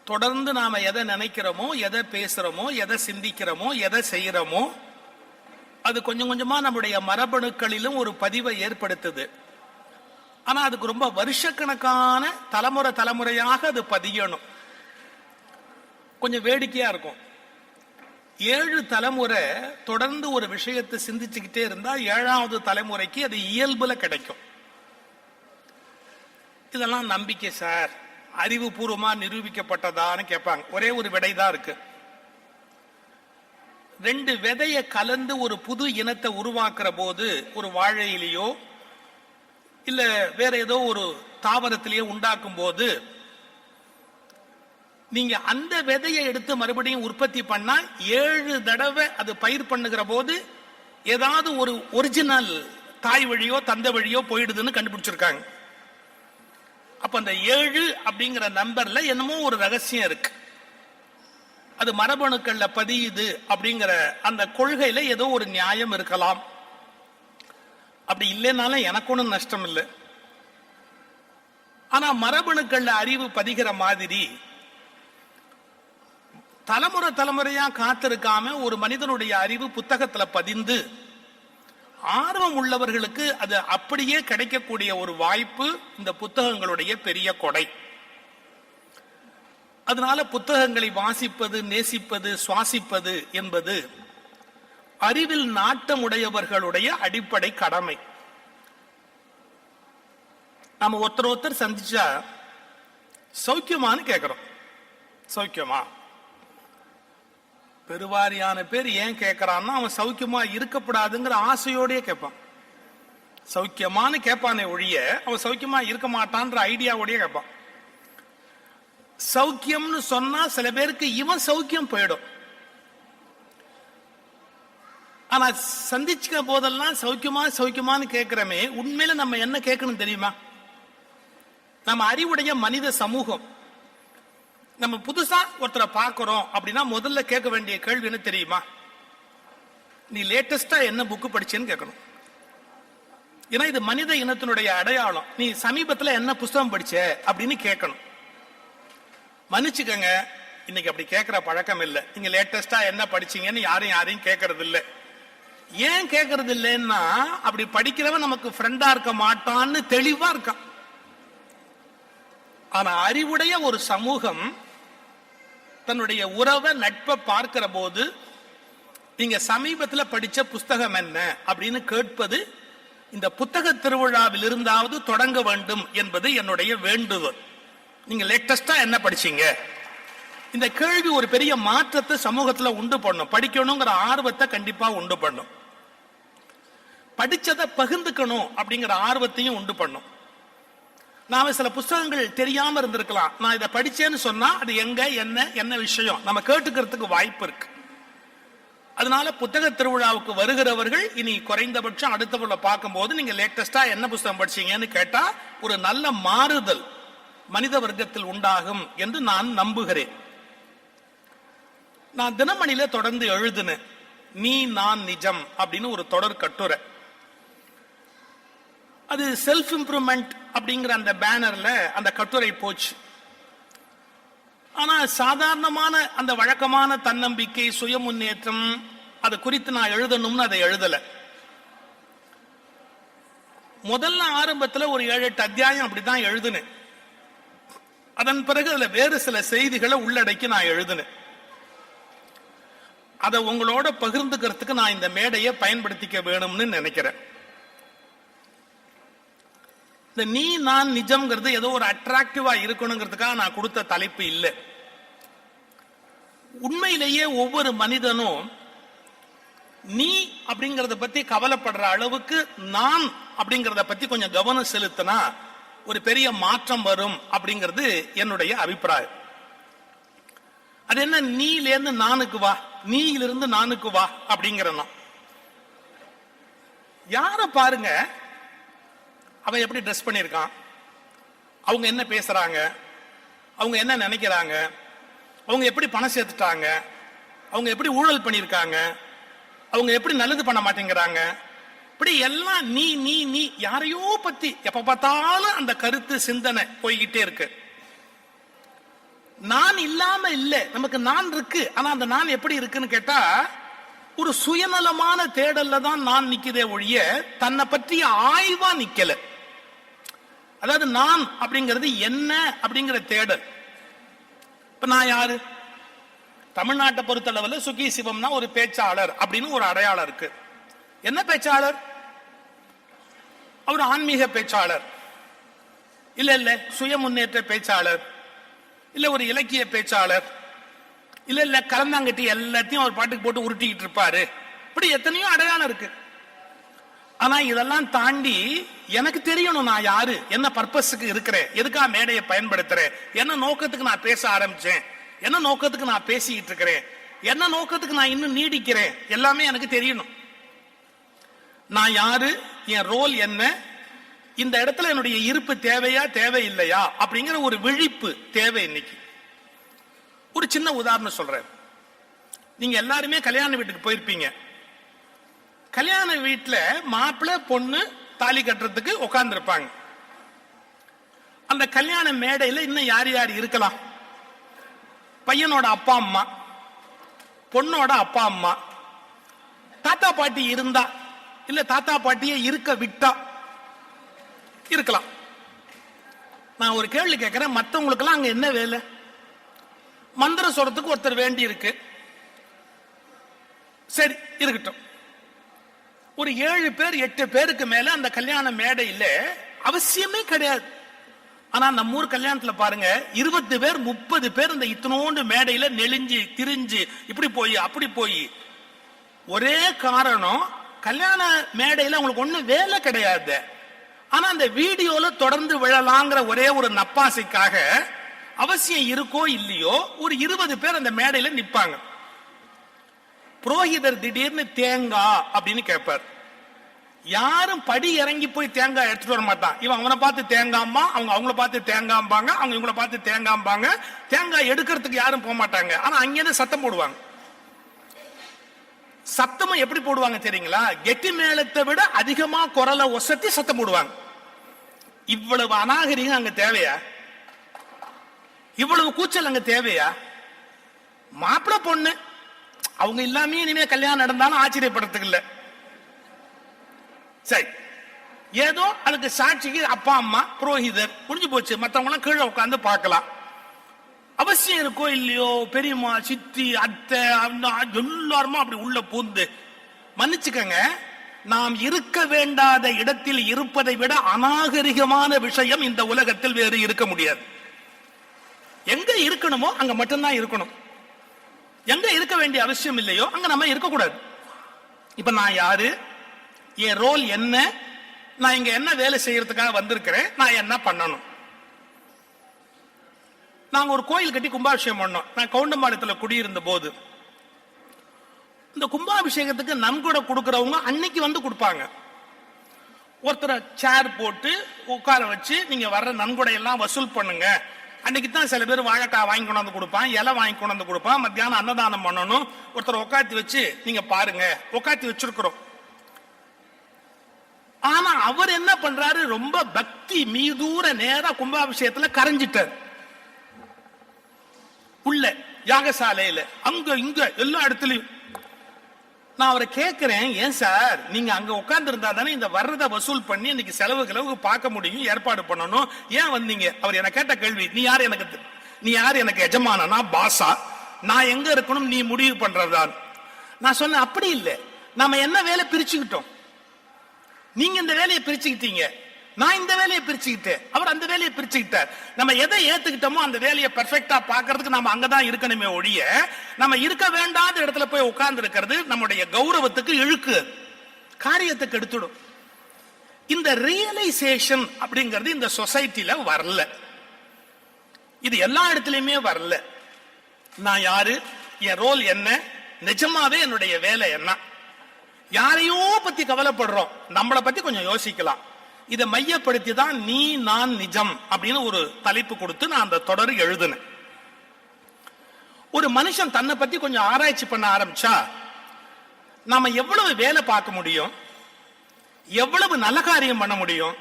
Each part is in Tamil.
தொடர்ந்து நாம எதை நினைக்கிறோமோ, எதை பேசுறோமோ, எதை சிந்திக்கிறோமோ, எதை செய்யறோமோ, அது கொஞ்சம் கொஞ்சமா நம்முடைய மரபணுக்களிலும் ஒரு பதிவை ஏற்படுத்துது. ஆனா அதுக்கு ரொம்ப வருஷக்கணக்கான தலைமுறையாக அது பதியணும். கொஞ்சம் வேடிக்கையா இருக்கும். 7 தலைமுறை தொடர்ந்து ஒரு விஷயத்தை சிந்திச்சுக்கிட்டே இருந்தா 7வது தலைமுறைக்கு அது இயல்புல கிடைக்கும். இதெல்லாம் நம்பிக்கை சார், அறிவுபூர்வமா நிரூபிக்கப்பட்டதான்னு கேட்பாங்க. ஒரே ஒரு விடைதான் இருக்கு. 2 விதைய கலந்து ஒரு புது இனத்தை உருவாக்குற போது, ஒரு வாழையிலேயோ இல்ல வேற ஏதோ ஒரு தாவரத்திலேயோ உண்டாக்கும் போது, நீங்க அந்த விதையை எடுத்து மறுபடியும் உற்பத்தி பண்ணா 7 தடவை அது பயிர் பண்ணுகிற போது ஏதாவது ஒரு ஒரிஜினல் தாய் வழியோ தந்தை வழியோ போயிடுதுன்னு கண்டுபிடிச்சிருக்காங்க. அப்ப அந்த 7 அப்படிங்கிற நம்பர்ல என்னமோ ஒரு ரகசியம் இருக்கு. அது மரபணுக்கள்ல பதியுது அப்படிங்கிற அந்த கொள்கையில ஏதோ ஒரு நியாயம் இருக்கலாம். அப்படி இல்லைனாலும் எனக்கு ஒன்றும் நஷ்டம் இல்லை. ஆனா மரபணுக்கள்ல அறிவு பதிகிற மாதிரி தலைமுறையா காத்திருக்காம ஒரு மனிதனுடைய அறிவு புத்தகத்துல பதிந்து ஆர்வம் உள்ளவர்களுக்கு அது அப்படியே கிடைக்கக்கூடிய ஒரு வாய்ப்பு இந்த புத்தகங்களுடைய பெரிய கொடை. அதனால புத்தகங்களை வாசிப்பது, நேசிப்பது, சுவாசிப்பது என்பது அறிவில் நாட்டம் உடையவர்களுடைய அடிப்படை கடமை. நாம ஒருத்தர் சந்திச்சா சௌக்கியமானு கேட்கிறோம். சௌக்கியமா? பெருவாரியான பேர் ஏன் கேட்கிறான்னா, அவன் சௌக்கியமா இருக்கப்படாதுங்கிற ஆசையோடய கேட்பான். சௌக்கியமானு கேட்பானே ஒழிய அவன் சௌக்கியமா இருக்க மாட்டான்ற ஐடியாவோடய கேட்பான். சௌக்கியம்னு சொன்னா சில பேருக்கு இவன் சௌக்கியம் போயிடும். ஆனா சந்திச்சுக்க போதெல்லாம் சௌக்கியமானு கேட்கிறமே, உண்மையில நம்ம என்ன கேட்கணும் தெரியுமா? நம்ம அறிவுடைய மனித சமூகம். நம்ம புதுசா ஒருத்தரை பார்க்கிறோம் அப்படின்னா முதல்ல கேட்க வேண்டிய கேள்வி என்ன தெரியுமா? நீ லேட்டஸ்டா என்ன புக்கு படிச்சேன்னு கேட்கணும். ஏன்னா இது மனித இனத்தினுடைய அடையாளம். நீ சமீபத்துல என்ன புஸ்தகம் படிச்ச அப்படின்னு கேட்கணும். மன்னிச்சுக்கங்க, இன்னைக்கு அப்படி கேட்கிற பழக்கம் இல்லை. நீங்க லேட்டஸ்டா என்ன படிச்சீங்கன்னு யாரையும் கேட்கறது இல்லை. ஏன் கேட்கறது இல்லைன்னா, அப்படி படிக்கிறவன் நமக்கு ஃப்ரெண்டா இருக்க மாட்டான்னு தெளிவா இருக்கான். ஆனா அறிவுடைய ஒரு சமூகம் தன்னுடைய உறவை, நட்பை பார்க்கிற போது நீங்க சமீபத்தில் படிச்ச புஸ்தகம் என்ன அப்படின்னு கேட்பது இந்த புத்தக திருவிழாவில் இருந்தாவது தொடங்க வேண்டும் என்பது என்னுடைய வேண்டுகோள். நீங்க லேட்டஸ்டா என்ன படிச்சீங்க? இந்த கேள்வி ஒரு பெரிய மாற்றத்தை சமூகத்துல உண்டு பண்ணும். படிக்கணுங்கிற ஆர்வத்தை கண்டிப்பா உண்டு பண்ணும். படிச்சதை பகிர்ந்துக்கணும் அப்படிங்கிற ஆர்வத்தையும் உண்டு பண்ணும். நாம சில புத்தகங்கள் தெரியாம இருந்திருக்கலாம். நான் இதை படிச்சேன்னு சொன்னா அது எங்க, என்ன விஷயம் நம்ம கேட்டுக்கிறதுக்கு வாய்ப்பு இருக்கு. அதனால புத்தக திருவிழாவுக்கு வருகிறவர்கள் இனி குறைந்தபட்சம் அடுத்தவர்களை பார்க்கும் போது நீங்க லேட்டஸ்டா என்ன புத்தகம் படிச்சீங்கன்னு கேட்டா ஒரு நல்ல மாறுதல் மனித வர்க்கத்தில் உண்டாகும் என்று நான் நம்புகிறேன். நான் தினமணியில தொடர்ந்து எழுதுனேன், நீ நான் நிஜம் அப்படின்னு ஒரு தொடர் கட்டுரை. அது செல்ஃப் இம்ப்ரூவ்மெண்ட் அப்படிங்கிற அந்த பேனர்ல அந்த கட்டுரை போச்சு. ஆனா சாதாரணமான அந்த வழக்கமான தன்னம்பிக்கை, சுய முன்னேற்றம் அது குறித்து நான் எழுதணும்னு அதை எழுதல. முதல்ல ஆரம்பத்துல ஒரு 7-8 அத்தியாயம் அப்படிதான் எழுதுனேன். அதன் பிறகு அதுல வேறு சில செய்திகளை உள்ளடக்கி நான் எழுதுனேன். அதை உங்களோட பகிர்ந்துக்கிறதுக்கு நான் இந்த மேடையை பயன்படுத்திக்க வேணும்னு நினைக்கிறேன். இந்த நீ நான் நிஜம்ங்கிறது ஏதோ ஒரு அட்ராக்டிவா இருக்கணுங்கிறதுக்காக நான் கொடுத்த தலைப்பு இல்லை. உண்மையிலேயே ஒவ்வொரு மனிதனும் நீ அப்படிங்கறத பத்தி கவலைப்படுற அளவுக்கு நான் அப்படிங்கறத பத்தி கொஞ்சம் கவனம் செலுத்தினா ஒரு பெரிய மாற்றம் வரும் அப்படிங்கிறது என்னுடைய அபிப்பிராயம். அது என்ன, நீலேருந்து நானுக்கு வா, நீயிலிருந்து நானுக்கு வா அப்படிங்கிறனா. யார பாருங்க, அவன் எப்படி ட்ரெஸ் பண்ணியிருக்கான், அவங்க என்ன பேசுறாங்க, அவங்க என்ன நினைக்கிறாங்க, அவங்க எப்படி பணம் சேர்த்துட்டாங்க, அவங்க எப்படி ஊழல் பண்ணியிருக்காங்க, அவங்க எப்படி நல்லது பண்ண மாட்டேங்கிறாங்க, இப்படி எல்லாம் நீ நீ நீ யாரையோ பத்தி எப்ப பார்த்தாலும் அந்த கருத்து சிந்தனை போய்கிட்டே இருக்கு. நான் இல்லாம இல்ல, நமக்கு நான் இருக்கு. ஆனா அந்த நான் எப்படி இருக்குன்னு கேட்டா, ஒரு சுயநலமான தேடல்ல தான் நான் நிக்குதே ஒழிய தன்னை பற்றிய ஆய்வா நிக்கல. அதாவது நான் அப்படிங்கிறது என்ன அப்படிங்கிற தேடல். இப்ப நான் யாரு? தமிழ்நாட்டை பொறுத்தளவுல சுகி சிவம்னா ஒரு பேச்சாளர் அப்படின்னு ஒரு அடையாளம் இருக்கு. என்ன பேச்சாளர்? அவர் ஆன்மீக பேச்சாளர் இல்ல, இல்ல சுய முன்னேற்ற பேச்சாளர் இல்ல, ஒரு இலக்கிய பேச்சாளர் இல்ல, இல்ல கலந்தாங்கட்டி எல்லாத்தையும் அவர் பாட்டுக்கு போட்டு உருட்டிக்கிட்டு இருப்பாரு. இப்படி எத்தனையோ அடையாளம் இருக்கு. ஆனா இதெல்லாம் தாண்டி எனக்கு தெரியணும் நான் யாரு, என்ன பர்பஸுக்கு இருக்கிறேன், எதுக்காக மேடையை பயன்படுத்துறேன், என்ன நோக்கத்துக்கு நான் பேச ஆரம்பிச்சேன், என்ன நோக்கத்துக்கு நான் பேசிக்கிட்டு இருக்கிறேன், என்ன நோக்கத்துக்கு நான் இன்னும் நீடிக்கிறேன், எல்லாமே எனக்கு தெரியணும். நான் யாரு, என் ரோல் என்ன, இந்த இடத்துல என்னுடைய இருப்பு தேவையா தேவையில்லையா அப்படிங்கிற ஒரு விழிப்பு தேவை. இன்னைக்கு ஒரு சின்ன உதாரணம் சொல்றேன். நீங்க எல்லாருமே கல்யாண வீட்டுக்கு போயிருப்பீங்க. கல்யாண வீட்டுல மாப்பிள்ளை பொண்ணு தாலி கட்டுறதுக்கு உட்கார்ந்து இருப்பாங்க. அந்த கல்யாண மேடையில இன்னும் யார் யார் இருக்கலாம்? பையனோட அப்பா அம்மா, பொண்ணோட அப்பா அம்மா, தாத்தா பாட்டி இருந்தா இல்ல தாத்தா பாட்டியை இருக்க விட்டா இருக்கலாம். நான் ஒரு கேள்வி கேட்கிறேன், மற்றவங்களுக்கு எல்லாம் அங்க என்ன வேலை? மந்திரம் சொல்றதுக்கு ஒருத்தர் வேண்டி இருக்கு, சரி இருக்கட்டும். ஒரு 7 பேர் 8 பேருக்கு மேல அந்த கல்யாண மேடையில் அவசியமே கிடையாது. ஆனா நம்ம ஊர் கல்யாணத்துல பாருங்க, 20 பேர் 30 பேர் இந்த இத்தனோண்டு மேடையில நெளிஞ்சு திரிஞ்சு இப்படி போய் அப்படி போய். ஒரே காரணம், கல்யாண மேடையில அவங்களுக்கு ஒண்ணும் வேலை கிடையாது. ஆனா அந்த வீடியோல தொடர்ந்து விழலாங்கிற ஒரே ஒரு நப்பாசைக்காக அவசியம் இருக்கோ இல்லையோ ஒரு 20 பேர் அந்த மேடையில நிப்பாங்க. புரோகிதர் திடீர்னு தேங்காய் அப்படின்னு கேட்பார். யாரும் படி இறங்கி போய் தேங்காய் எடுத்துட்டு வர மாட்டான். இவன் அவனை பார்த்து தேங்காம்பா, அவங்க அவங்கள பார்த்து தேங்காம்பாங்க, அவங்க இவங்கள பார்த்து தேங்காம்பாங்க. தேங்காய் எடுக்கிறதுக்கு யாரும் போக மாட்டாங்க. ஆனா அங்கேருந்து சத்தம் போடுவாங்க. சத்தமும் எப்படி போடுவாங்க தெரியுங்களா? கெட்டி மேளத்தை விட அதிகமா குரலை ஒசத்தி சத்தம் போடுவாங்க. இவ்வளவு அநாகரிகம் அங்க தேவையா? இவ்வளவு கூச்சல் அங்க தேவையா? மாப்பிள்ளை பொண்ணு அவங்க இல்லாமே இனிமே கல்யாணம் நடந்தாலும் ஆச்சரியப்படுறதுக்கு இல்ல. சரி, ஏதோ அதுக்கு சாட்சிக்கு அப்பா அம்மா புரோகிதர் முடிஞ்சு போச்சு. மற்றவங்க எல்லாம் கீழே உட்காந்து பார்க்கலாம். அவசியம் இருக்கோ இல்லையோ, பெரியம்மா சித்தி அத்தை எல்லாருமா அப்படி உள்ள பூந்து. மன்னிச்சுக்கங்க, நாம் இருக்க வேண்டாத இடத்தில் இருப்பதை விட அநாகரிகமான விஷயம் இந்த உலகத்தில் வேறு இருக்க முடியாது. எங்க இருக்கணுமோ அங்க மட்டும்தான் இருக்கணும். எங்க இருக்க வேண்டிய அவசியம் இல்லையோ அங்க நம்ம இருக்கக்கூடாது. இப்ப நான் யாரு, என் ரோல் என்ன, நான் இங்க என்ன வேலை செய்யறதுக்காக வந்திருக்கிறேன், நான் என்ன பண்ணணும். நாங்க ஒரு கோயில் கட்டி கும்பாபிஷேகம் பண்ணோம். நான் கவுண்டம்பாளையத்துல குடியிருந்த போது இந்த கும்பாபிஷேகத்துக்கு நன்கொடை கொடுக்கறவங்க அன்னைக்கு வந்து கொடுப்பாங்க. ஒருத்தரை சேர் போட்டு உட்கார வச்சு நீங்க வர்ற நன்கொடை எல்லாம் வசூல் பண்ணுங்க. அன்னைக்கு தான் சில பேர் வாழைக்காய் வாங்கி கொண்டாந்து கொடுப்பான், இலை வாங்கி கொண்டாந்து கொடுப்பான். மத்தியானம் அன்னதானம் பண்ணணும். ஒருத்தர் உட்காத்தி வச்சு நீங்க பாருங்க, உட்காத்தி வச்சிருக்கிறோம். ஆனா அவர் என்ன பண்றாரு, ரொம்ப பக்தி மீதூர நேரா கும்பாபிஷேகத்துல கரைஞ்சிட்டார். உள்ள யாகசாலையில அங்க இங்க எல்லா இடத்துலயும். நான் அவரை கேட்கிறேன், ஏன் சார் நீங்க அங்க உட்கார்ந்து இருந்தா தானே இந்த வர்றதை வசூல் பண்ணி இன்னைக்கு செலவு பார்க்க முடியும், ஏற்பாடு பண்ணணும், ஏன் வந்தீங்க? அவர் என்ன கேட்ட கேள்வி, நீ யாரு எனக்கு எஜமானா பாசா? நான் எங்க இருக்கணும் நீ முடிவு பண்றதான்? நான் சொன்னேன், அப்படி இல்லை, நாம என்ன வேலை பிரிச்சுக்கிட்டோம். நீங்க இந்த வேலையை பிரிச்சுக்கிட்டீங்க, நான் இந்த வேலையை பிரிச்சுக்கிட்டேன், அவர் அந்த வேலையை பிரிச்சுக்கிட்டார். நம்ம எதை ஏத்துக்கிட்டோமோ அந்த வேலையை பெர்ஃபெக்டா பாக்குறதுக்கு நம்ம அங்கதான் இருக்கணுமே ஒழிய நம்ம இருக்க வேண்டாத இடத்துல போய் உட்கார்ந்து இருக்கிறது நம்முடைய கௌரவத்துக்கு இழுக்கு, காரியத்துக்கு எடுத்துடும். இந்த ரியலைசேஷன் அப்படிங்கிறது இந்த சொசைட்டில வரல. இது எல்லா இடத்துலயுமே வரல. நான் யாரு, என் ரோல் என்ன, நிஜமாவே என்னுடைய வேலை என்ன? யாரையோ பத்தி கவலைப்படுறோம், நம்மளை பத்தி கொஞ்சம் யோசிக்கலாம். இதை மையப்படுத்தி தான் நீ நான் நிஜம் அப்படின்னு ஒரு தலைப்பு கொடுத்து நான் அந்த தொடர் எழுதுனேன். ஒரு மனுஷன் தன்னை பத்தி கொஞ்சம் ஆராய்ச்சி பண்ண ஆரம்பிச்சா நாம எவ்வளவு வேலை பார்க்க முடியும், எவ்வளவு நல்ல காரியம் பண்ண முடியும்,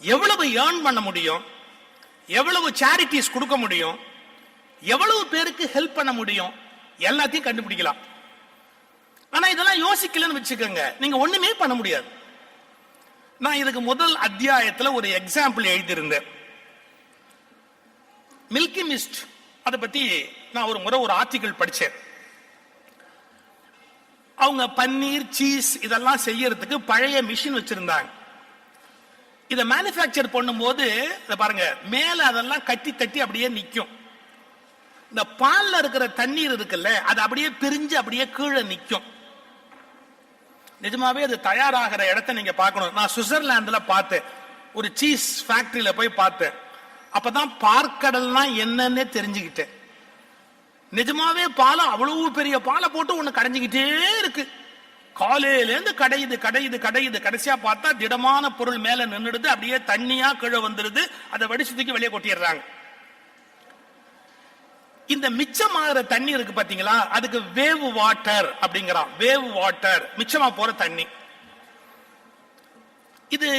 எவ்வளவு ஏர்ன் பண்ண முடியும், எவ்வளவு சேரிட்டிஸ் கொடுக்க முடியும், எவ்வளவு பேருக்கு ஹெல்ப் பண்ண முடியும், எல்லாத்தையும் கண்டுபிடிக்கலாம். ஆனா இதெல்லாம் யோசிக்கலன்னு வச்சுக்கோங்க, நீங்க ஒண்ணுமே பண்ண முடியாது. நான் இதுக்கு முதல் அத்தியாயத்துல ஒரு எக்ஸாம்பிள் எழுதியிருந்தேன். மில்கி மிஸ்ட் அதை பத்தி நான் ஒரு முறை ஒரு ஆர்டிகிள் படிச்சேன். அவங்க பன்னீர், சீஸ் இதெல்லாம் செய்யறதுக்கு பழைய மிஷின் வச்சிருந்தாங்க. இதை மேனுஃபேக்சர் பண்ணும்போது பாருங்க, மேல அதெல்லாம் கட்டி கட்டி அப்படியே நிக்கும். இந்த பால்ல இருக்கிற தண்ணீர் இருக்குல்ல, அது அப்படியே பிரிஞ்சு அப்படியே கீழே நிக்கும். நிஜமாவே அது தயாராகிற இடத்தை நீங்க பார்க்கணும். நான் சுவிட்சர்லாந்துல பார்த்தேன், ஒரு சீஸ் ஃபேக்டரியில போய் பார்த்தேன். அப்பதான் பார்க்கடல்னா என்னன்னு தெரிஞ்சுக்கிட்டேன். நிஜமாவே பாலை, அவ்வளவு பெரிய பாலை போட்டு ஒண்ணு கடைஞ்சுக்கிட்டே இருக்கு. காலையில இருந்து கடையுது கடையுது கடையுது, கடைசியா பார்த்தா திடமான பொருள் மேல நின்னுடுது, அப்படியே தண்ணியா கீழே வந்துடுது. அதை வடிச்சு தூக்கி வெளியே கொட்டிடுறாங்க. இந்த மிச்சமாகிற தண்ணி இருக்கு பாத்தீங்களா, அதுக்கு வேவ் வாட்டர் அப்படிங்கிறான். வேவ் வாட்டர், மிச்சமா போற தண்ணி. இது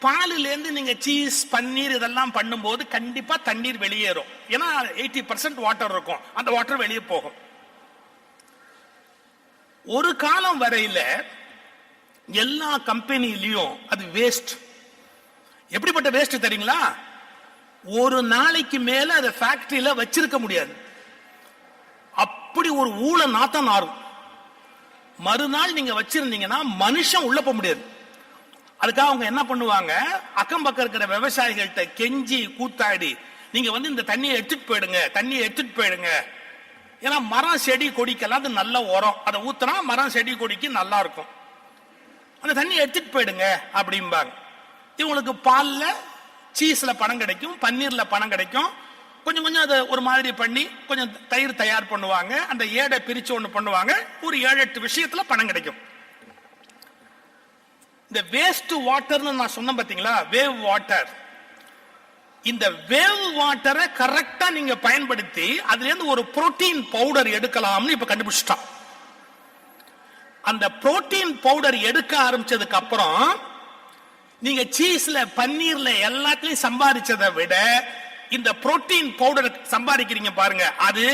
பாலில இருந்து நீங்க சீஸ், பன்னீர் இதெல்லாம் பண்ணும்போது கண்டிப்பா தண்ணீர் வெளியேறும். ஏன்னா 80% வாட்டர் இருக்கும், அந்த வாட்டர் வெளியே போகும். ஒரு காலம் வரையில எல்லா கம்பெனிலையும் அது வேஸ்ட். எப்படிப்பட்ட வேஸ்ட் தெரியுங்களா? ஒரு நாளைக்கு மேல அதை ஃபேக்டரியில வச்சிருக்க முடியாது, அப்படி ஒரு ஊழ நாத்தம் நாரும். மறுநாள் நீங்க வச்சிருந்தீங்கன்னா மனுஷன் உள்ள போக முடியாது. அதுக்காக அவங்க என்ன பண்ணுவாங்க, அக்கம் பக்கம் இருக்கிற விவசாயிகள்கிட்ட கெஞ்சி கூத்தாடி, நீங்க வந்து இந்த தண்ணியை எடுத்துட்டு போயிடுங்க, தண்ணியை எடுத்துட்டு போயிடுங்க. ஏன்னா மரம் செடி கொடிக்கெல்லாம் அது நல்ல உரம், அதை ஊத்தினா மரம் செடி கொடிக்கு நல்லா இருக்கும், அந்த தண்ணியை எடுத்துட்டு போயிடுங்க அப்படிம்பாங்க. இவங்களுக்கு பால்ல, சீஸ்ல பணம் கிடைக்கும், பன்னீர்ல பணம் கிடைக்கும். கொஞ்சம் கொஞ்சம் அதை ஒரு மாதிரி பண்ணி கொஞ்சம் தயிர் தயார் பண்ணுவாங்க, அந்த ஏடை பிரிச்சு ஒண்ணு பண்ணுவாங்க. ஒரு 7-8 விஷயத்துல பணம் கிடைக்கும். இந்த வேஸ்ட் வாட்டர்னு நான் சொன்னேன் பாத்தீங்களா, வேவ் வாட்டர். இந்த வேவ் வாட்டரை கரெக்டா நீங்க பயன்படுத்தி அதுல இருந்து ஒரு புரோட்டீன் பவுடர் எடுக்கலாம்னு இப்ப கண்டுபிடிச்சிட்டான். அந்த புரோட்டீன் பவுடர் எடுக்க ஆரம்பிச்சதுக்கு அப்புறம் நீங்க சீஸ்ல, பன்னீர்ல எல்லாத்தையும் சம்பாதிச்சதை விட இந்த புரோட்டீன் பவுடர் சம்பாதிக்கிறீங்க பாருங்க, அது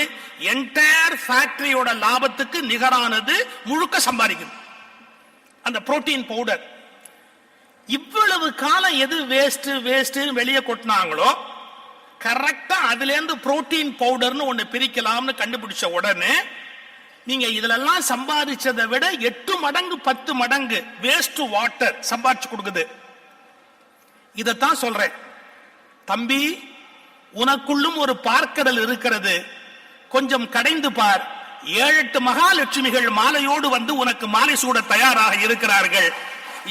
என்டையர் ஃபேக்டரியோட லாபத்துக்கு நிகரானது, முழுக்க சம்பாதிக்குது அந்த புரோட்டீன் பவுடர். இவ்வளவு காலம் எது வேஸ்ட் வேஸ்ட் வெளியே கொட்டினாங்களோ, கரெக்டா அதுல இருந்து புரோட்டீன் பவுடர்னு ஒண்ணு பிரிக்கலாம்னு கண்டுபிடிச்ச உடனே நீங்க இதெல்லாம் சம்பாதிச்சதை விட 8 மடங்கு 10 மடங்கு வேஸ்ட் வாட்டர் சம்பாதிச்சு கொடுக்குது. இதத்தான் சொல்றேன், தம்பி உனக்குள்ளும் ஒரு பார்க்கடல் இருக்கிறது, கொஞ்சம் கடைந்து பார். 7-8 மகாலட்சுமிகள் மாலையோடு வந்து உனக்கு மாலை சூட தயாராக இருக்கிறார்கள்.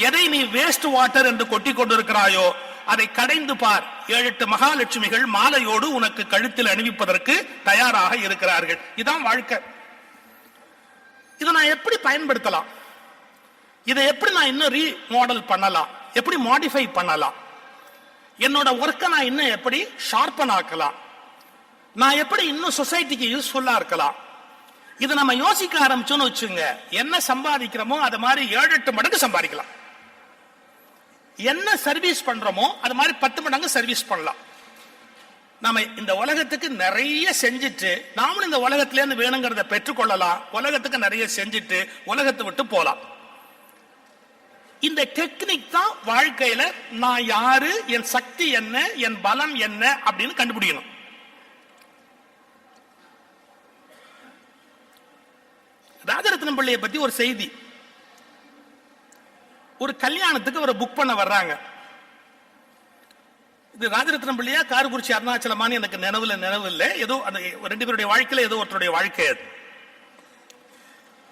எதை நீ வேஸ்ட் வாட்டர் என்று கொட்டி கொண்டிருக்கிறாயோ அதை கடைந்து பார். 7-8 மகாலட்சுமிகள் மாலையோடு உனக்கு கழுத்தில் அணிவிப்பதற்கு தயாராக இருக்கிறார்கள். இதான் வாழ்க்கை. இதை நான் எப்படி பயன்படுத்தலாம், இதை எப்படி நான் இன்னும் ரீமாடல் பண்ணலாம், எப்படி மாடிஃபை பண்ணலாம், என்னோட ஒர்க்கை நான் இன்னும் எப்படி ஷார்பன் ஆக்கலாம், நான் எப்படி இன்னும் சொசைட்டிக்கு யூஸ்ஃபுல்லா இருக்கலாம். இதை நம்ம யோசிக்க ஆரம்பிச்சோன்னு வச்சுங்க, என்ன சம்பாதிக்கிறோமோ அது மாதிரி 7-8 மடங்கு சம்பாதிக்கலாம். என்ன சர்வீஸ் பண்றோமோ அது மாதிரி 10 மடங்கு சர்வீஸ் பண்ணலாம். நாம இந்த உலகத்துக்கு நிறைய செஞ்சுட்டு நாமளும் இந்த உலகத்துல இருந்து வேணுங்கிறத பெற்றுக்கொள்ளலாம். உலகத்துக்கு நிறைய செஞ்சுட்டு உலகத்தை விட்டு போலாம். இந்த டெக்னிக் தான் வாழ்க்கையில நான் யாரு, என் சக்தி என்ன, என் பலம் என்ன அப்படின்னு கண்டுபிடிக்கணும். ராஜரத்னம் பிள்ளையை பத்தி ஒரு செய்தி. ஒரு கல்யாணத்துக்கு அவரை புக் பண்ண வர்றாங்க. இது ராஜரத்னம் பிள்ளையா காரக்குறிச்சி அருணாச்சலமான்னு எனக்கு நினைவு இல்லை. ஏதோ அந்த 2 பேருடைய வாழ்க்கையில ஏதோ ஒருத்தருடைய வாழ்க்கை அது.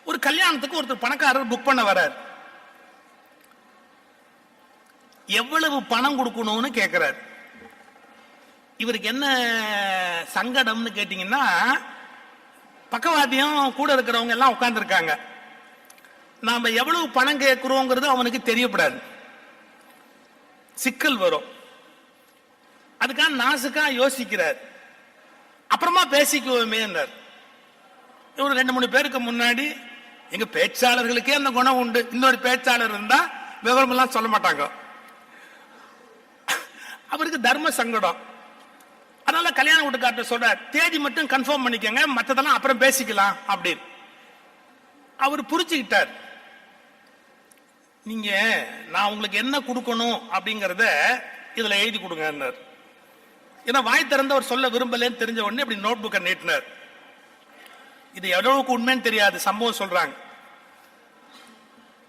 ஒரு கல்யாணத்துக்கு ஒருத்தர் பணக்காரர் புக் பண்ண வர்றார். எவ்வளவு பணம் கொடுக்கணும்னு கேட்கிறார். இவருக்கு என்ன சங்கடம்னு கேட்டீங்கன்னா, பக்கவாதியம் கூட இருக்கிறவங்க எல்லாம் உட்கார்ந்து இருக்காங்க. நாம எவ்வளவு பணம் கேட்கிறோங்கிறது அவனுக்கு தெரியப்படாது, சிக்கல் வரும். அதுக்காக நாசுக்கா யோசிக்கிறார். அப்புறமா பேசிக்குவோமே. ஒரு 2-3 பேருக்கு முன்னாடி எங்க பேச்சாளர்களுக்கே அந்த குணம் உண்டு. இன்னொரு பேச்சாளர் இருந்தா விவரம் எல்லாம் சொல்ல மாட்டாங்க. அவருக்கு தர்ம சங்கடம். அதனால கல்யாண வீட்டுக்கார்ட்ட சொல்றார், தேதி மட்டும் கன்ஃபார்ம் பண்ணிக்கங்க, மத்ததெல்லாம் அப்புறம் பேசிக்கலாம் அப்படின்னு. அவர் புரிச்சுக்கிட்டார். நீங்க நான் உங்களுக்கு என்ன கொடுக்கணும் அப்படிங்கறத இதுல எழுதி கொடுங்க. ஏன்னா வாய் திறந்து அவர் சொல்ல விரும்பலன்னு தெரிஞ்ச உடனே அப்படி நோட் புக்கை நீட்டினார். இது எவ்வளவுக்கு உண்மைன்னு தெரியாது, சம்பவம் சொல்றாங்க.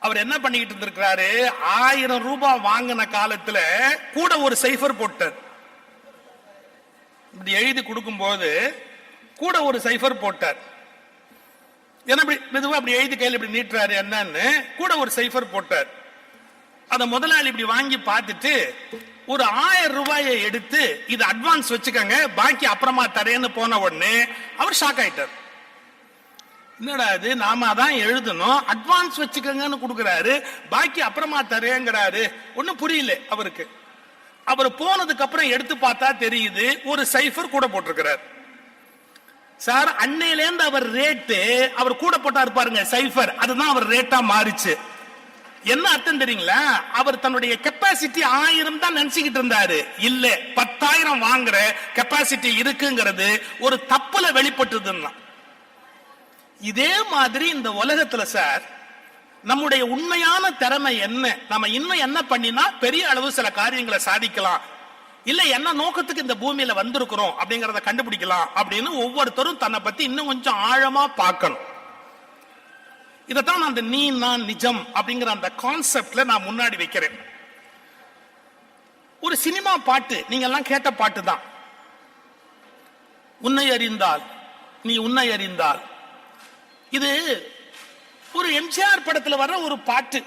அவர் என்ன பண்ணிக்கிட்டு இருந்திருக்கிறாரு, 1000 ரூபாய் வாங்கின காலத்துல கூட ஒரு சைஃபர் போட்டார். இப்படி எழுதி கொடுக்கும் போது கூட ஒரு சைஃபர் போட்டார். ஏன்னா மெதுவா அப்படி எழுதி கையில் இப்படி நீட்டுறாரு என்னன்னு கூட ஒரு சைஃபர் போட்டார். அத முதலாளி இப்படி வாங்கி பார்த்துட்டு ஒரு 1000 ரூபாயை எடுத்து இது அட்வான்ஸ் வச்சுக்கங்க, பாக்கி அப்புறமா தரேன்னு போன உடனே அவர் ஷாக் ஆயிட்டார். என்னடா இது, நாம தான் எழுதணும், அட்வான்ஸ் வச்சுக்கங்கன்னு கொடுக்கிறாரு, பாக்கி அப்புறமா தரேங்கிறாரு. ஒன்னும் புரியல அவருக்கு. அவர் போனதுக்கு அப்புறம் எடுத்து பார்த்தா தெரியுது ஒரு சைஃபர் கூட போட்டிருக்கிறார். சார், அன்னையிலேருந்து அவர் ரேட்டு அவர் கூட போட்டா இருப்பாருங்க சைஃபர், அதுதான் அவர் ரேட்டா மாறிச்சு. என்ன அர்த்தம் தெரியுங்களா? அவர் தன்னுடைய கெப்பாசிட்டி 1000 தான் நினைச்சுக்கிட்டு இருந்தாரு. இல்ல, 10,000 வாங்குற கெப்பாசிட்டி இருக்குங்கிறது ஒரு தப்புல வெளிப்பட்டதுன்னா. இதே மாதிரி இந்த உலகத்துல சார் நம்முடைய உண்மையான திறமை என்ன, நம்ம இன்னும் என்ன பண்ணினா பெரிய அளவு சில காரியங்களை சாதிக்கலாம், இல்ல என்ன நோக்கத்துக்கு இந்த பூமியில வந்திருக்கிறோம் அப்படிங்கறத கண்டுபிடிக்கலாம் அப்படின்னு ஒவ்வொருத்தரும் தன்னை பத்தி இன்னும் கொஞ்சம் ஆழமா பார்க்கணும். இதத்தான் அந்த நீ நான் நிஜம் அப்படிங்கிற அந்த கான்செப்ட்ல நான் முன்னாடி வைக்கிறேன். ஒரு சினிமா பாட்டு நீங்க எல்லாம் கேட்ட பாட்டு தான், உன்னை அறிந்தால் நீ உன்னை அறிந்தால். இது ஒரு எம்ஜிஆர் படத்துல வர்ற ஒரு பாட்டு.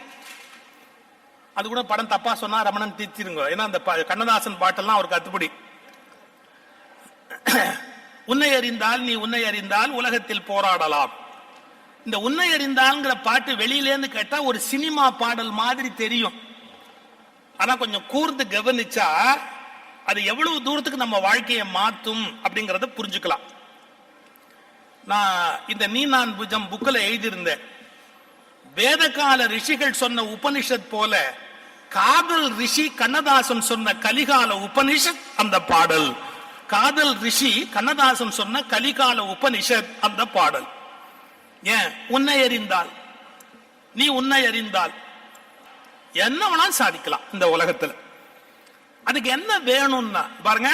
அது கூட படம் தப்பா சொன்னா ரமணன் தீர்த்திருங்க, ஏன்னா அந்த கண்ணதாசன் பாட்டெல்லாம் அவருக்கு அத்துப்படி. உன்னை அறிந்தால் நீ உன்னை அறிந்தால் உலகத்தில் போராடலாம். இந்த உன்னை அறிந்தால்ங்கிற பாட்டு வெளியிலேருந்து கேட்டா ஒரு சினிமா பாடல் மாதிரி தெரியும். ஆனா கொஞ்சம் கூர்ந்து கவனிச்சா அது எவ்வளவு தூரத்துக்கு நம்ம வாழ்க்கையை மாத்தும் அப்படிங்கறத புரிஞ்சுக்கலாம். நான் இந்த நீ நான் புஜம் புக்ல எழுதியிருந்தேன், வேதகால ரிஷிகள் சொன்ன உபனிஷத் போல காதல் ரிஷி கண்ணதாசன் சொன்ன கலிகால உபனிஷத் அந்த பாடல். காதல் ரிஷி கண்ணதாசன் சொன்ன கலிகால உபனிஷத் அந்த பாடல். ஏன், உன்னை அறிந்தால் நீ உன்னை அறிந்தால் என்ன வேணாலும் சாதிக்கலாம் இந்த உலகத்துல. அதுக்கு என்ன வேணும்னா பாருங்க,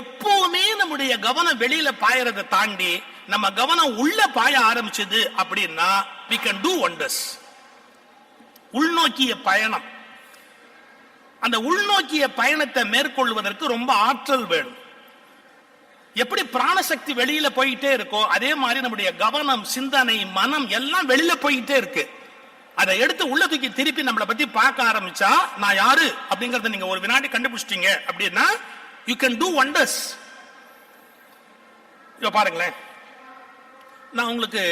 எப்பவுமே நம்முடைய கவனம் வெளியில பாயறதை தாண்டி நம்ம கவனம் உள்ள பாய ஆரம்பிச்சது அப்படின்னா we can do wonders. உள்நோக்கிய பயணம், அந்த உள்நோக்கிய பயணத்தை மேற்கொள்வதற்கு ரொம்ப ஆற்றல் வேணும். எப்படி பிராணசக்தி வெளியில போயிட்டே இருக்கோ அதே மாதிரி நம்முடைய கவனம், சிந்தனை, மனம் எல்லாம் வெளியில போயிட்டே இருக்கு. அதை எடுத்து உள்ள தூக்கி திருப்பி நம்மளை பத்தி பார்க்க ஆரம்பிச்சா நான் யாரு அப்படிங்கறத நீங்க ஒரு வினாடி கண்டுபிடிச்சிட்டீங்க அப்படின்னா you can do wonders. இப்ப பாருங்களேன், நான் உங்களுக்கு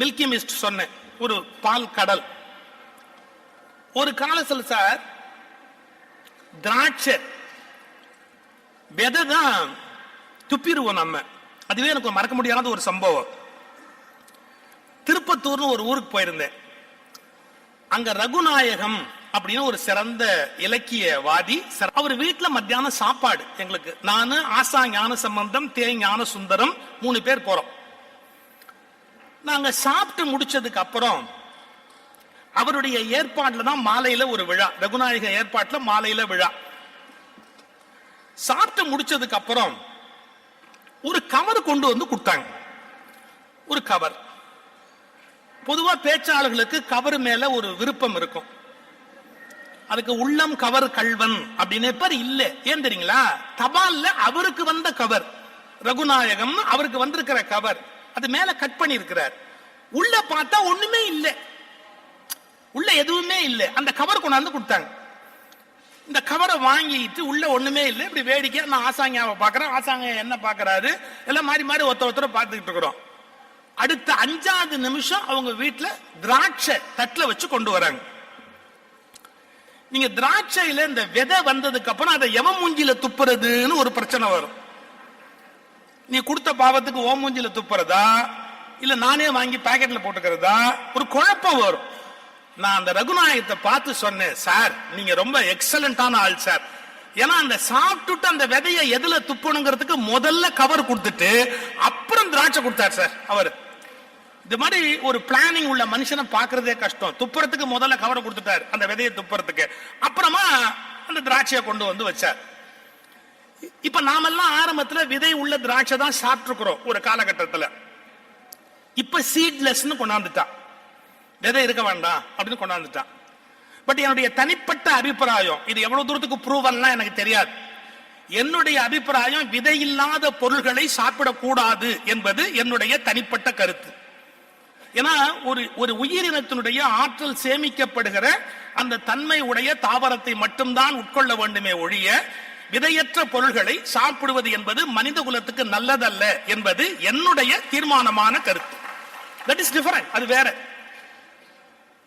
மில்கி மிஸ்ட் சொன்னேன், ஒரு பால் கடல். ஒரு காலத்துல சார் திராட்சை விதை தான் துப்பிடுவோம் நம்ம. அதுவே எனக்கு மறக்க முடியாத ஒரு சம்பவம். திருப்பத்தூர்னு ஒரு ஊருக்கு போயிருந்தேன். அங்க ரகுநாயகம் அப்படின்னு ஒரு சிறந்த இலக்கியவாதி, அவர் வீட்டுல மத்தியானம் சாப்பாடு எங்களுக்கு. நானு, ஆசா ஞான சம்பந்தம், தே ஞான சுந்தரம் 3 பேர் போறோம். நாங்க சாப்பிட்டு முடிச்சதுக்கு அப்புறம் அவருடைய ஏற்பாட்டுல தான் மாலையில ஒரு விழா, ரகுநாயக ஏற்பாட்டுல மாலையில விழா. சாப்பிட்டு முடிச்சதுக்கு அப்புறம் ஒரு கவர் கொண்டு வந்து கொடுத்தாங்க. ஒரு கவர். பொதுவா பேச்சாளர்களுக்கு கவர் மேல ஒரு விருப்பம் இருக்கும். அதுக்கு உள்ளம் கவர் கல்வன் அப்படின்னு பேர் இல்ல. ஏன் தெரியுங்களா? தபால்ல அவருக்கு வந்த கவர், ரகுநாயகம் அவருக்கு வந்திருக்கிற கவர், அது மேல கட் பண்ணி இருக்கிறார். உள்ள பார்த்தா ஒண்ணுமே இல்லை, உள்ள எதுவுமே இல்லை. அந்த கவர் கொண்டாந்து கொடுத்தாங்க. இந்த கவரை வாங்கிட்டு உள்ள ஒண்ணுமே இல்லை. இப்படி வேடிக்கை நான் ஆசாங்காவை பாக்குறேன், ஆசாங்க என்ன பாக்குறாரு, எல்லாம் மாறி மாறி ஒருத்தரை பார்த்துக்கிட்டு இருக்கிறோம். அடுத்த 5வது நிமிஷம் அவங்க வீட்டுல திராட்சை தட்டுல வச்சு கொண்டு வராங்க. நீங்க திராட்சையில இந்த விதை வந்ததுக்கு அப்புறம் அதை எவன் மூஞ்சில துப்புறதுன்னு ஒரு பிரச்சனை வரும். நீ கொடுத்த பாவத்துக்கு ஓ மூஞ்சில துப்புறதா இல்ல நானே வாங்கி பாக்கெட்ல போட்டுக்கிறதா ஒரு குழப்பம் வரும். நான் அந்த ரகுநாயகத்தை பார்த்து சொன்னேன், சார் நீங்க ரொம்ப எக்ஸலண்டான ஆள் சார், ஏன்னா அந்த சாப்பிட்டுட்டு அந்த விதையை எதுல துப்பணுங்கிறதுக்கு முதல்ல கவர் கொடுத்துட்டு அப்புறம் திராட்சை கொடுத்தார் சார் அவர். இந்த மாதிரி ஒரு பிளானிங் உள்ள மனுஷனை பாக்குறதே கஷ்டம். துப்புறதுக்கு முதல்ல கவரை கொடுத்துட்டார் அந்த விதையை துப்புறதுக்கு, அப்புறமா அந்த திராட்சையை கொண்டு வந்து வச்சார். இப்ப நாமெல்லாம் ஆரம்பத்துல விதை உள்ள திராட்சை தான் சாப்பிட்டு இருக்கிறோம் ஒரு காலகட்டத்தில். இப்ப சீட்லெஸ்ன்னு கொண்டாந்துட்டான், விதை இருக்க வேண்டாம் அப்படின்னு கொண்டாந்துட்டான். பட் என்னுடைய தனிப்பட்ட அபிப்பிராயம், இது எவ்வளவு தூரத்துக்கு ப்ரூவல்லாம் எனக்கு தெரியாது, என்னுடைய அபிப்பிராயம் விதை இல்லாத பொருள்களை சாப்பிடக்கூடாது என்பது என்னுடைய தனிப்பட்ட கருத்து. ஏன்னா ஒரு உயிரினத்தினுடைய ஆற்றல் சேமிக்கப்படுகிற அந்த தன்மை உடைய தாவரத்தை மட்டும்தான் உட்கொள்ள வேண்டுமே ஒழிய விதையற்ற பொருள்களை சாப்பிடுவது என்பது மனித குலத்துக்கு நல்லதல்ல என்பது என்னுடைய தீர்மானமான கருத்து. தட் இஸ் டிஃபரண்ட், அது வேற.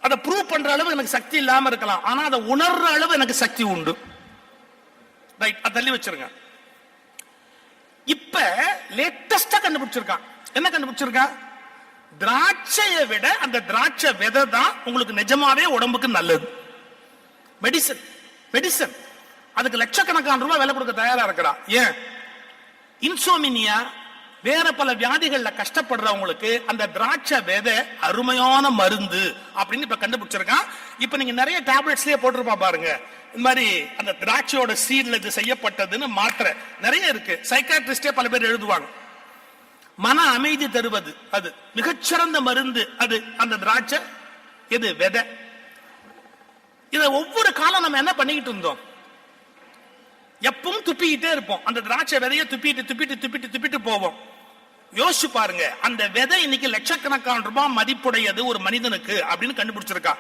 அதை ப்ரூவ் பண்ற அளவு எனக்கு சக்தி இல்லாம இருக்கலாம், ஆனா அதை உணர்ற அளவு எனக்கு சக்தி உண்டு. ரைட், அதை தள்ளி வச்சிருங்க. இப்ப லேட்டஸ்டா கண்டுபிடிச்சிருக்கான். என்ன கண்டுபிடிச்சிருக்கான்? திராட்சையை விட அந்த திராட்சை விதை தான் உங்களுக்கு நிஜமாவே உடம்புக்கு நல்லது. மெடிசன் மெடிசன் அதுக்கு லட்சக்கணக்கான ரூபாய் விலை கொடுக்க தயாரா இருக்கிறா. ஏன்? இன்சோமினியா வேற பல வியாதிகள்ல கஷ்டப்படுறவங்களுக்கு அந்த திராட்சை விதை அருமையான மருந்து அப்படின்னு இப்ப கண்டுபிடிச்சிருக்கான். இப்ப நீங்க நிறைய டேப்லெட்ஸ்லயே போட்டிருப்பா பாருங்க, இந்த மாதிரி அந்த திராட்சையோட சீட்ல இது செய்யப்பட்டதுன்னு மாத்திரை நிறைய இருக்கு. சைக்காட்ரிஸ்டே பல பேர் எழுதுவாங்க. மன அமைதி தருவது அது மிகச்சிறந்த மருந்து, அது அந்த திராட்சை இது விதை. இத ஒவ்வொரு காலம் நம்ம என்ன பண்ணிக்கிட்டு இருந்தோம்? எப்பவும் துப்பிக்கிட்டே இருப்போம். அந்த திராட்சை விதையை துப்பிட்டு துப்பிட்டு துப்பிட்டு துப்பிட்டு போவோம். யோசிச்சு பாருங்க, அந்த விதை இன்னைக்கு லட்சக்கணக்கான ரூபாய் மதிப்புடையது ஒரு மனிதனுக்கு அப்படின்னு கண்டுபிடிச்சிருக்கா.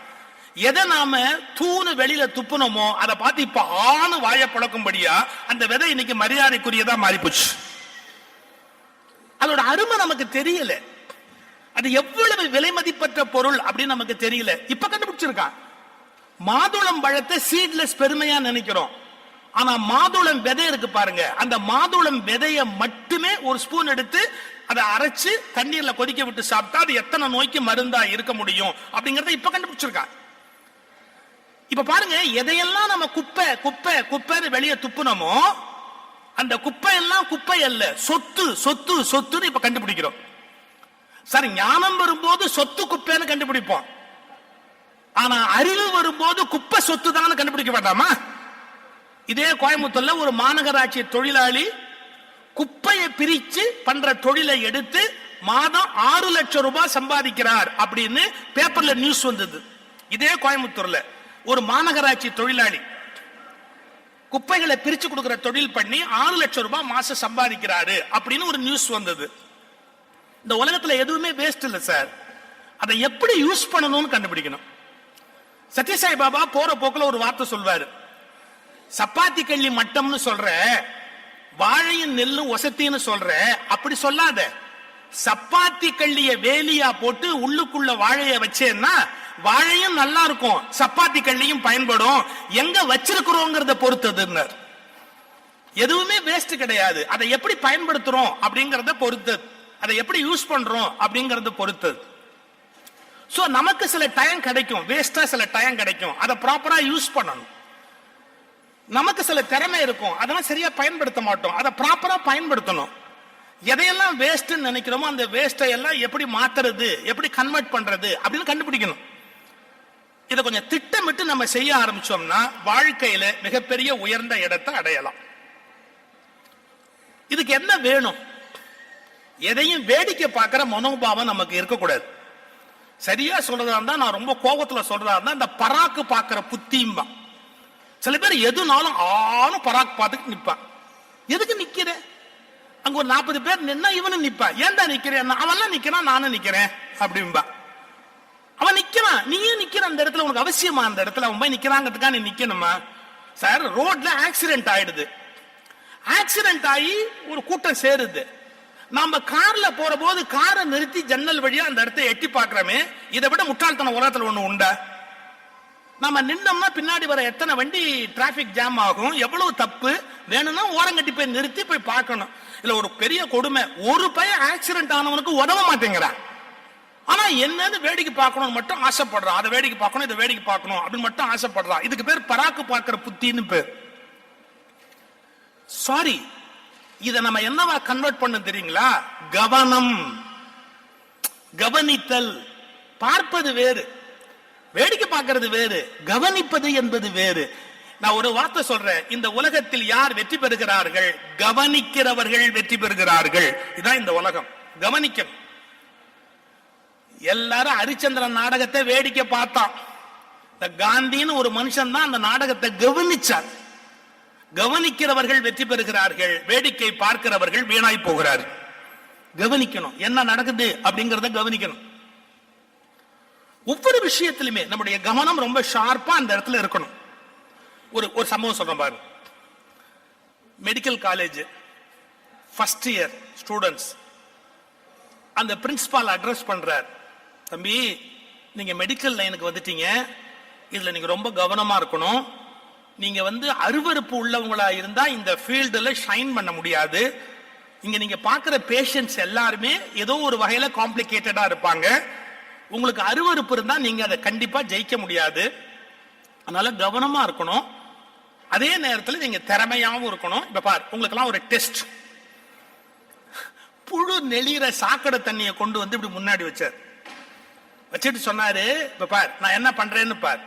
எதை நாம தூணு வெளியில துப்புனோமோ அதை பார்த்து இப்ப ஆணு வாய பழக்கும்படியா அந்த விதை இன்னைக்கு மரியாதைக்குரியதா மாறிப்போச்சு. அதோட அருமை நமக்கு தெரியல, அது எவ்வளவு விலை மதிப்பற்ற பொருள் அப்படின்னு நமக்கு தெரியல. இப்ப கண்டுபிடிச்சிருக்கான். மாதுளம் பழத்தை சீட்லெஸ் பெருமையா நினைக்கிறோம், ஆனா மாதுளம் விதை இருக்கு பாருங்க, அந்த மாதுளம் விதைய மட்டுமே ஒரு ஸ்பூன் எடுத்து அதை அரைச்சு தண்ணீர்ல கொதிக்க விட்டு சாப்பிட்டா அது எத்தனை நோய்க்கு மருந்தா இருக்க முடியும் அப்படிங்கறத இப்ப கண்டுபிடிச்சிருக்கான். இப்ப பாருங்க, எதையெல்லாம் நம்ம குப்பை குப்பை குப்பைன்னு வெளியே துப்புனமோ அந்த குப்பை எல்லாம் குப்பை அல்ல, சொத்து சொத்து சொத்துன்னு இப்ப கண்டுபிடிக்கிறோம். சார், ஞானம் வரும்போது சொத்து குப்பைன்னு கண்டுபிடிப்போம், ஆனா அறிவு வரும்போது குப்பை சொத்து தான் கண்டுபிடிக்க வேண்டாமா? இதே கோயம்புத்தூர்ல ஒரு மாநகராட்சி தொழிலாளி குப்பையை பிரிச்சு பண்ற தொழிலை எடுத்து மாதம் 6 லட்சம் ரூபாய் சம்பாதிக்கிறார் அப்படின்னு பேப்பர்ல நியூஸ் வந்தது. இதே கோயம்புத்தூர்ல ஒரு மாநகராட்சி தொழிலாளி குப்பைகளை பிரிச்சு கொடுக்கிற தொழில் பண்ணி 6 லட்சம் ரூபாய் மாசம் சம்பாதிக்கிறாரு அப்படின்னு ஒரு நியூஸ் வந்தது. இந்த உலகத்துல எதுவுமே வேஸ்ட் இல்ல சார், அதை எப்படி யூஸ் பண்ணணும்னு கண்டுபிடிக்கணும். சத்யசாய் பாபா போற போக்குல ஒரு வார்த்தை சொல்வாரு, சப்பாத்தி கள்ளி மட்டம்னு சொல்ற, வாழையும் நெல்லும் ஒசத்தின்னு சொல்ற, அப்படி சொல்லாத. சப்பாத்தி கள்ளிய வேலியா போட்டு உள்ளுக்குள்ள வாழைய வச்சேன்னா வாழையும் நல்லா இருக்கும், சப்பாத்தி கள்ளியும் பயன்படும், எங்க வச்சிருக்கிறோங்கிறத பொறுத்தது. எதுவுமே வேஸ்ட் கிடையாது, அதை எப்படி பயன்படுத்துறோம் அப்படிங்கறத பொறுத்தது, அதை எப்படி யூஸ் பண்றோம் அப்படிங்கறத பொறுத்தது. சோ நமக்கு சில டைம் கிடைக்கும், வேஸ்டா சில டைம் கிடைக்கும், அதை ப்ராப்பரா யூஸ் பண்ணணும். நமக்கு சில திறமை இருக்கும், அதெல்லாம் சரியா பயன்படுத்த மாட்டோம், அதை ப்ராப்பரா பயன்படுத்தணும். எதையெல்லாம் வேஸ்ட் நினைக்கிறோமோ அந்த வேஸ்டை எல்லாம் எப்படி மாத்துறது, எப்படி கன்வெர்ட் பண்றது அப்படின்னு கண்டுபிடிக்கணும். இதை கொஞ்சம் திட்டமிட்டு நம்ம செய்ய ஆரம்பிச்சோம்னா வாழ்க்கையில மிகப்பெரிய உயர்ந்த இடத்தை அடையலாம். இதுக்கு என்ன வேணும்? எதையும் வேடிக்கை பார்க்கிற மனோபாவம் நமக்கு இருக்கக்கூடாது. சரியா சொல்றதா இருந்தா, நான் ரொம்ப கோபத்துல சொல்றதா இருந்தா, இந்த பராக்கு பார்க்கிற புத்தியும்பா. சில பேர் எதுனாலும் ஆனும் பராக்கு பார்த்துட்டு நிப்பான். எதுக்கு நிக்கிற? அங்க ஒரு 40 பேர் நின்னா இவனும் நிப்பான். ஏன்டா நிக்கிறேன்? அவன்லாம் நிக்கிறான், நானும் நிக்கிறேன் அப்படின்பா. அவன் நிக்கிறான், நீயும் நிக்கிற அந்த இடத்துல, உனக்கு அவசியமா அந்த இடத்துல அவன் போய் நிக்கிறாங்கிறதுக்காக நீ நிக்கணுமா? சார், ரோட்ல ஆக்சிடென்ட் ஆயிடுது, ஆக்சிடென்ட் ஆகி ஒரு கூட்டம் சேருது, நாம கார்ல போற போது காரை நிறுத்தி ஜன்னல் வழியா அந்த இடத்தை எட்டி பாக்குறோமே, இதை விட முட்டாள்தன உலகத்துல ஒண்ணு உண்டா? நம்ம நின்னோம்னா பின்னாடி வர எத்தனை வண்டி டிராபிக் ஜாம் ஆகும், எவ்வளவு தப்பு. வேணும்னா ஓரங்கட்டி போய் நிறுத்தி போய் பார்க்கணும். இல்ல ஒரு பெரிய கொடுமை, ஒரு பையன் ஆக்சிடென்ட் ஆனவனுக்கு உதவ மாட்டேங்கிறான், ஆனா என்னன்னு வேடிக்கை பார்க்கணும் மட்டும் ஆசைப்படுறான். அதை வேடிக்கை பார்க்கணும், இதை வேடிக்கை பார்க்கணும் அப்படின்னு மட்டும் ஆசைப்படுறான். இதுக்கு பேர் பராக்கு பார்க்கிற புத்தின்னு பேர். சாரி, இத நம்ம என்னவா கன்வெர்ட் பண்ண தெரியுங்களா? கவனம், கவனித்தல். பார்ப்பது வேறு, வேடிக்கை பார்க்கிறது வேறு, கவனிப்பது என்பது வேறு. நான் ஒரு வார்த்தை சொல்றேன், இந்த உலகத்தில் யார் வெற்றி பெறுகிறார்கள்? கவனிக்கிறவர்கள் வெற்றி பெறுகிறார்கள். இதான் இந்த உலகம். கவனிக்கணும். எல்லாரும் ஹரிச்சந்திரன் நாடகத்தை வேடிக்கை பார்த்தான். இந்த காந்தின்னு ஒரு மனுஷன் தான் அந்த நாடகத்தை கவனிச்சார். கவனிக்கிறவர்கள் வெற்றி பெறுகிறார்கள், வேடிக்கை பார்க்கிறவர்கள் வீணாய் போகிறார்கள். கவனிக்கணும், என்ன நடக்குது அப்படிங்கறத கவனிக்கணும். ஒவ்வொரு விஷயத்திலுமே நம்முடைய கவனம் ரொம்ப ஷார்ப்பா அந்த இடத்துல இருக்கணும். ஒரு சம்பவம் சொல்றேன் பாருங்க. Medical college first year students, அந்த பிரின்சிபால் அட்ரஸ் பண்றார். தம்பி, நீங்க மெடிக்கல் லைனுக்கு வந்துட்டீங்க, இதுல நீங்க ரொம்ப கவனமா இருக்கணும். நீங்க அருவருப்பு உள்ளவங்களா இருந்தா இந்த ஃபீல்டுல ஷைன் பண்ண முடியாது. இங்க நீங்க பாக்குற பேஷண்ட்ஸ் எல்லாருமே ஏதோ ஒரு வகையில காம்ப்ளிகேட்டடா இருப்பாங்க. உங்களுக்கு அருவருப்பு இருந்தா நீங்க அதை கண்டிப்பா ஜெயிக்க முடியாது. அதனால கவனமா இருக்கணும். அதே நேரத்தில் நீங்க திறமையாவும் இருக்கணும். இப்ப பார், உங்களுக்கு எல்லாம் ஒரு டெஸ்ட். புழு நெளிற சாக்கடை தண்ணியை கொண்டு இப்படி முன்னாடி வச்சார். வச்சுட்டு சொன்னாரு, இப்ப பார் நான் என்ன பண்றேன்னு பார்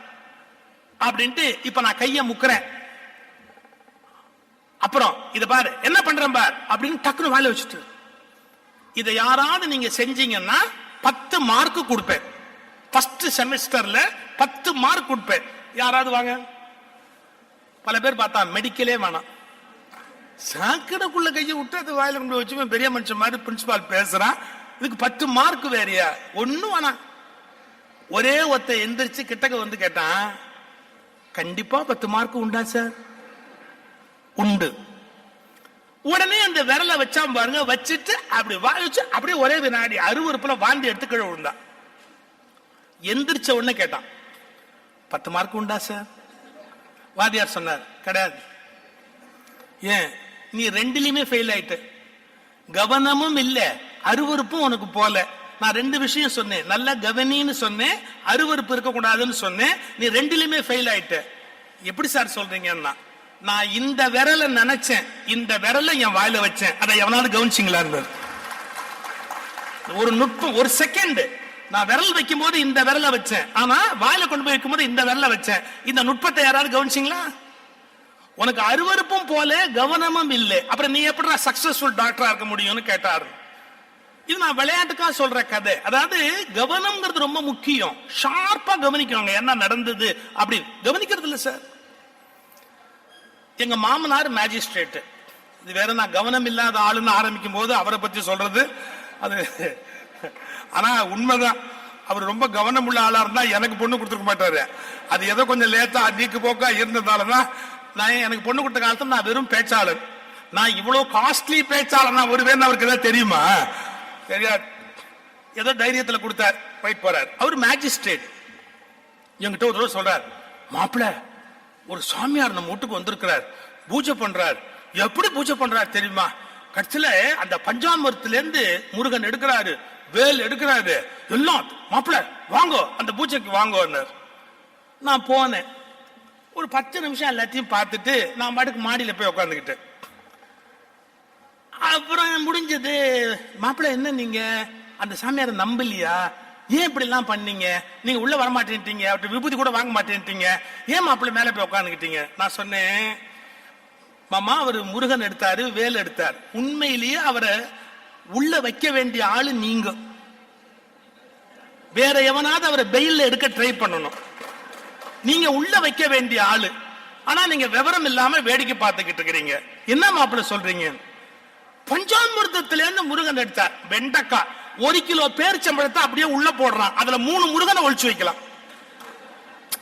அப்படின்ட்டு. இப்ப நான் கைய முக்குறேன், அப்புறம் இத பாரு என்ன பண்றேன் பார் அப்படின்னு டக்குனு வாயில வச்சுட்டு. இதை யாராவது நீங்க செஞ்சீங்கன்னா 10 மார்க் கொடுப்பேன். ஃபர்ஸ்ட் செமஸ்டர்ல 10 மார்க் கொடுப்பேன். யாராவது வாங்க. பல பேர் பார்த்தா மெடிக்கலே வேணாம், சாக்கடைக்குள்ள கையை விட்டு அது வாயில கொண்டு வச்சு பெரிய மனுஷன் மாதிரி பிரின்சிபால் பேசுறான். இதுக்கு 10 மார்க் வேறையா? ஒண்ணும் வேணாம். ஒரே ஒருத்த எந்திரிச்சு கிட்டக்க கேட்டான், கண்டிப்பா 10 மார்க் உண்டா சார்? உண்டு. உடனே அந்த விரலை வச்சா பாருங்க, வச்சுட்டு அப்படி வாயிச்சு அப்படியே ஒரே வினாடி அருவருப்புல வாந்தி எடுத்து கீழே விழுந்தான். எந்திரிச்ச உடனே கேட்டான், 10 மார்க் உண்டா சார்? வாதியார் சொன்னார், கிடையாது. ஏன்? நீ ரெண்டுலயுமே ஃபெயில் ஆயிட்ட. கவனமும் இல்ல, அருவருப்பும் உனக்கு போல. நான் 2 விஷயம் சொன்னேன், நல்ல கவனின்னு சொன்னேன், அருவருப்பு இருக்க கூடாதுன்னு சொன்னேன். நீ ரெண்டுலயுமே ஃபெயில் ஆயிட்ட. எப்படி சார் சொல்றீங்கன்னா, நான் இந்த விரலை நினைச்சேன், இந்த விரலை என் வாயில வச்சேன், அதை எவனாவது கவனிச்சிங்களா? ஒரு நுட்பம், ஒரு செகண்ட். நான் விரல் வைக்கும் போது இந்த விரலை வச்சேன், ஆனா வாயில கொண்டு போய் வைக்கும் போது இந்த விரலை வச்சேன். இந்த நுட்பத்தை யாராவது கவனிச்சிங்களா? உனக்கு அருவருப்பும் போல கவனமும் இல்லை, அப்புறம் நீ எப்படி சக்சஸ்ஃபுல் டாக்டரா இருக்க முடியும்னு கேட்டாரு. இது நான் விளையாட்டுக்கா சொல்ற கதை. அதாவது கவனம்ங்கிறது ரொம்ப முக்கியம். ஷார்ப்பா கவனிக்கணும் என்ன நடந்தது அப்படி கவனிக்கிறது இல்ல சார். எங்க மாமனார் மேஜிஸ்ட்ரேட். இது வேற, நான் கவனம் இல்லாத ஆளுன்னு ஆரம்பிக்கும் போது அவரை பத்தி சொல்றது அது. ஆனா உண்மைதான், அவர் ரொம்ப கவனம் உள்ள ஆளா இருந்தா எனக்கு பொண்ணு கொடுத்துருக்க மாட்டாரு. அது ஏதோ கொஞ்சம் லேட்டா நீக்கு போக்கா இருந்ததாலதான் நான் எனக்கு பொண்ணு கொடுத்த காலத்துல நான் வெறும் பேச்சாளர். நான் இவ்வளவு காஸ்ட்லி பேச்சாளர் நான் ஒருவேன் அவருக்கு ஏதாவது தெரியுமா? தெரியாது. ஏதோ தைரியத்துல கொடுத்தார், போயிட்டு போறார். அவர் மேஜிஸ்ட்ரேட். என்கிட்ட ஒரு தடவை சொல்றார், மாப்பிள்ள ஒரு சாமியார் நம்ம வீட்டுக்கு வந்திருக்கிறார், பூஜை பண்றார். எப்படி பூஜை பண்றார் தெரியுமா? கட்சியில அந்த பஞ்சாமிரத்துல இருந்து முருகன் எடுக்கிறாரு, வேல் எடுக்கிறாரு, எல்லாம். மாப்பிள்ள வாங்கோ, அந்த பூஜைக்கு வாங்கோ. நான் போனேன். ஒரு 10 நிமிஷம் எல்லாத்தையும் பார்த்துட்டு நான் பாட்டுக்கு மாடியில போய் உட்காந்துக்கிட்டேன். அப்புறம் முடிஞ்சது. மாப்பிள்ள என்ன நீங்க அந்த சாமியாரை நம்பலையா? ஏன் இப்படி எல்லாம் பண்ணீங்க? நீங்க உள்ள வர மாட்டேன்ட்டீங்க, அவர்கிட்ட விபூதி கூட வாங்க மாட்டேன்ட்டீங்க, ஏன் மாப்பிள்ள மேல போய் உட்காந்துக்கிட்டீங்க? நான் சொன்னேன், மாமா அவர் முருகன் எடுத்தாரு, வேல் எடுத்தார். உண்மையிலேயே அவரை உள்ள வைக்க வேண்டிய ஆளு நீங்க. வேற எவனாவது அவரை பெயில்ல எடுக்க ட்ரை பண்ணணும். நீங்க உள்ள வைக்க வேண்டிய ஆளு. ஆனா நீங்க விவரம் இல்லாம வேடிக்கை பார்த்துக்கிட்டு இருக்கிறீங்க. என்ன மாப்பிள்ள சொல்றீங்க? பஞ்சாமிர்தத்துல இருந்து முருகன் எடுத்தார். வெண்டக்காய் 1 கிலோ பேரிச்சம்பழத்தை அப்படியே உள்ள போடுறான், அதுல 3 முருகனை ஒழிச்சு வைக்கலாம்.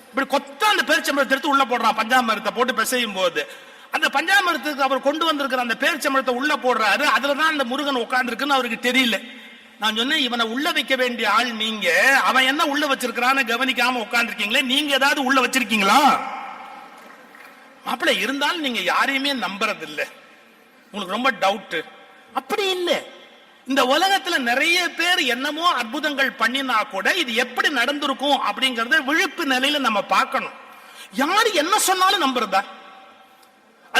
இப்படி கொத்த அந்த பேரிச்சம்பழத்தை எடுத்து உள்ள போடுறான். பஞ்சாமிரத்தை போட்டு பிசையும் போது அந்த பஞ்சாமிரத்துக்கு அவர் கொண்டு வந்திருக்கிற அந்த பேரிச்சம்பழத்தை உள்ள போடுறாரு. அதுலதான் அந்த முருகன் உட்கார்ந்து இருக்குன்னு அவருக்கு தெரியல. நான் சொன்னேன், இவனை உள்ள வைக்க வேண்டிய ஆள் நீங்க, அவன் என்ன உள்ள வச்சிருக்கான்னு கவனிக்காம உட்கார்ந்து இருக்கீங்களே, நீங்க ஏதாவது உள்ள வச்சிருக்கீங்களா? மாப்பிள்ள இருந்தாலும் நீங்க யாரையுமே நம்புறது இல்லை, உங்களுக்கு ரொம்ப டவுட். அப்படி இல்லை. இந்த உலகத்துல நிறைய பேர் என்னமோ அற்புதங்கள் பண்ணினா கூட இது எப்படி நடந்திருக்கும் அப்படிங்கறத விழிப்பு நிலையில நம்ம பார்க்கணும். யாரு என்ன சொன்னாலும் நம்புறதா?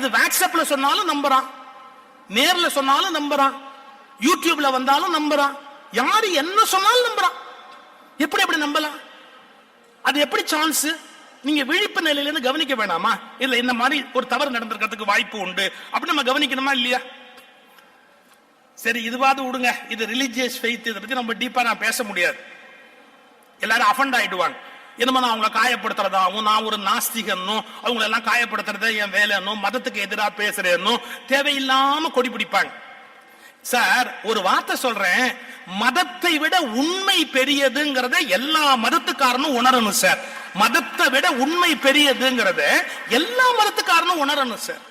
அது வாட்ஸ்அப்ல சொன்னாலும் நம்புறான், நேர்ல சொன்னாலும் நம்புறான், யூடியூப்ல வந்தாலும் நம்புறான், யாரு என்ன சொன்னாலும் நம்புறான். எப்படி அப்படி நம்பலாம்? அது எப்படி சான்ஸ்? நீங்க விழிப்பு நிலையில இருந்து கவனிக்க வேணாமா? இல்ல இந்த மாதிரி ஒரு தவறு நடந்திருக்கிறதுக்கு வாய்ப்பு உண்டு அப்படி நம்ம கவனிக்கணுமா இல்லையா? சரி, இதுவாது விடுங்க, இது ரிலிஜியஸ் ஃபெய்த், இதை பத்தி நம்ம டீப்பா நான் பேச முடியாது. எல்லாரும் அஃபண்ட் ஆயிடுவாங்க. என்னமா நான் அவங்களை காயப்படுத்துறதாவும், நான் ஒரு நாஸ்திகனும் அவங்களை எல்லாம் காயப்படுத்துறத என் வேலைன்னும் மதத்துக்கு எதிராக பேசுறேன்னும் தேவையில்லாம கொடி பிடிப்பாங்க. சார், ஒரு வார்த்தை சொல்றேன், மதத்தை விட உண்மை பெரியதுங்கிறத எல்லா மதத்துக்காரனும் உணரணும் சார். மதத்தை விட உண்மை பெரியதுங்கிறத எல்லா மதத்துக்காரனும் உணரணும் சார்.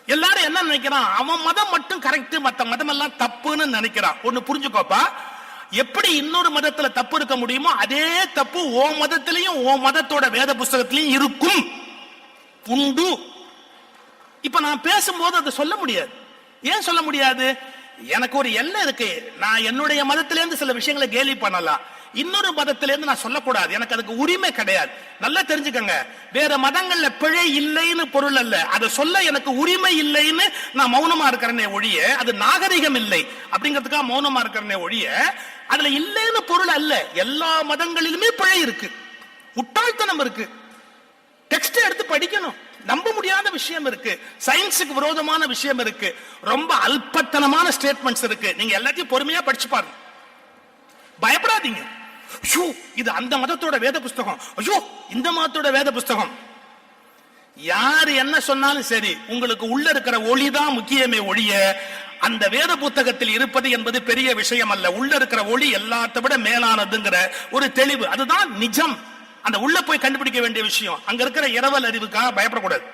எல்லாரும் என்ன நினைக்கிறான், அவன் மதம் மட்டும் கரெக்ட், மத்த மதம் எல்லாம் தப்புன்னு நினைக்கிறான். ஒண்ணு புரிஞ்சுக்கோப்பா, எப்படி இன்னொரு மதத்துல தப்பு இருக்க முடியுமோ அதே தப்பு ஓ மதத்திலையும் ஓ மதத்தோட வேத புஸ்தகத்திலையும் இருக்கும், உண்டு. இப்ப நான் பேசும்போது அதை சொல்ல முடியாது. ஏன் சொல்ல முடியாது? எனக்கு ஒரு எல்லை இருக்கு. நான் என்னுடைய மதத்திலிருந்து சில விஷயங்களை கேலி பண்ணலாம், இன்னொரு மதத்திலிருந்து நான் சொல்லக்கூடாது. எனக்கு அதுக்கு உரிமை கிடையாது. நல்லா தெரிஞ்சுக்கங்க, வேற மதங்கள்ல பிழை இல்லைன்னு பொருள் அல்ல, அதை சொல்ல எனக்கு உரிமை இல்லைன்னு நான் மௌனமா இருக்கிறேனே ஒழிய, அது நாகரிகம் இல்லை அப்படிங்கிறதுக்காக மௌனமா இருக்கிறேனே ஒழிய அதுல இல்லைன்னு பொருள் அல்ல. எல்லா மதங்களிலுமே பிழை இருக்கு, முட்டாள்தனம் இருக்கு. டெக்ஸ்ட் எடுத்து படிக்கணும். நம்ப முடியாத விஷயம் இருக்கு, சயின்ஸுக்கு விரோதமான விஷயம் இருக்கு, ரொம்ப அல்பத்தனமான ஸ்டேட்மெண்ட்ஸ் இருக்கு. நீங்க எல்லாத்தையும் பொறுமையா படிச்சு பாருங்க, பயப்படாதீங்க. ஐயோ இது அந்த மதத்தோட வேத புஸ்தகம், ஐயோ இந்த மதத்தோட வேத புஸ்தகம். யாரு என்ன சொன்னாலும் சரி, உங்களுக்கு உள்ள இருக்கிற ஒளிதான் முக்கியமே ஒழிய அந்த வேத புத்தகத்தில் இருப்பது என்பது பெரிய விஷயம் அல்ல. உள்ள இருக்கிற ஒளி எல்லாத்த விட மேலானதுங்கிற ஒரு தெளிவு, அதுதான் நிஜம். அந்த உள்ள போய் கண்டுபிடிக்க வேண்டிய விஷயம். அங்க இருக்கிற இரவல் அறிவுக்காக பயப்படக்கூடாது.